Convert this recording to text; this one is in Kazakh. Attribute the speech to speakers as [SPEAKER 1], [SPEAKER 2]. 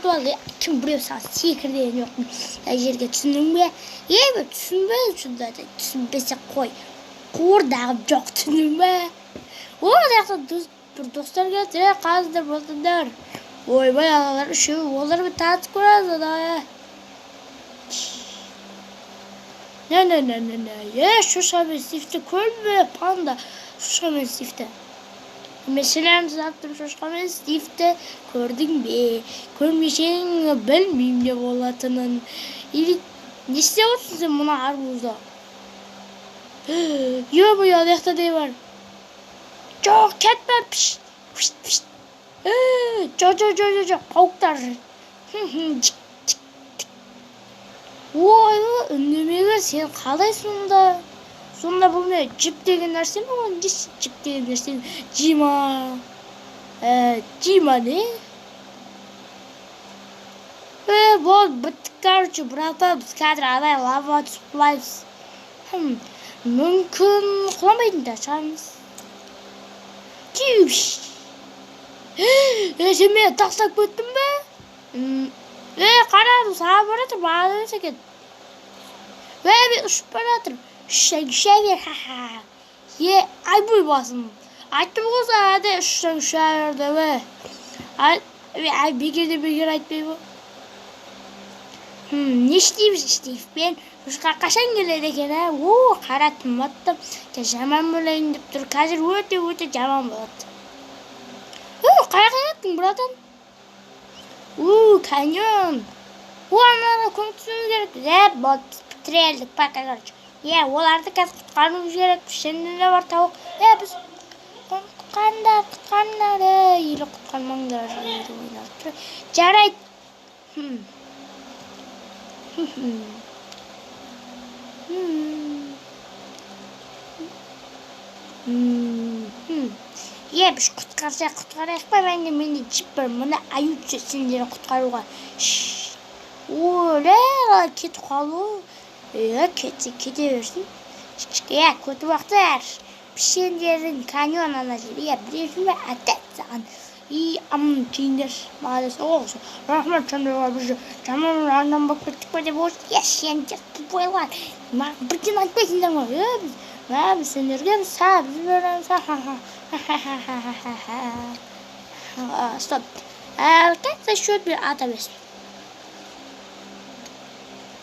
[SPEAKER 1] aldı. Kim biliyorsa sekirdeğin yok mu? Yerge түсіндің бе? Түсінбе şunda da түсінбесе қой. Қуырдағы жоқ түсіндің бе? О, жақсы bir dostlar geldi. Қазір болдыңдар. Ойбай ағалар үшеуі олар бір татып көреді да. Не, Шошамен Стивті көрме, панда. Шошамен Стивті. Mesela zaten Şoşkaмен Стивті көрдің бе? Көрмешең білмеймін деп болатынын. Не істеп отырсың сен мына арбузда? Ой, аяқта не бар? Жоқ, кетпе. Жоқ, пауықтар. Ой, үндемегір, сен қалайсың да? Сонда бұл не? Жіп деген нәрсе ме? Жіп деген нәрсе. Жима не? Бол, біттік, короче, братан, біз қазір адай лава түсіп құлаймыз. Мүмкін құламайтын да шығармыз. Сен мені тастап көттің бе? Қарадым, саған баратыр, маған емес екен. Мен ұшып баратыр. Үше бер, ха-ха. Айбой басым. Айттым ғоза, әді үше берді. Бекер айтпай бұл. Не істейміз, Стив? Ұшқа қашан келеді екен, ә? Қараттым, баттым. Жаман болайын деп тұр. Қазір өте жаман болады. Қайға еттің, братан? Каньон. Анаға көмек түсуіміз керек. Болды, бітірелдік, пока, короче. Оларды қазір құтқармыз керек. Сенде де бар тауық. Біз құтқарыңдар. Елі құтқармаңдар. Жарайды. Біз құтқарайық па? Менде жіп бар. Мұны аютшы сендері құтқаруға. Кетіп қалу. Кете берсін. Көтіп уақытар. Сендердің каньон ана жер. Білесің бе? Әтәт саған. Түйіндер. Мағадес. Рахмет сендерға бізді. Жаман аңнан болып кеттік па деп осы. Сендер бойлар. Бірден айтпайсыңдар ма? Біз сендерге біз береміз. Стоп. Как за счет ата бес?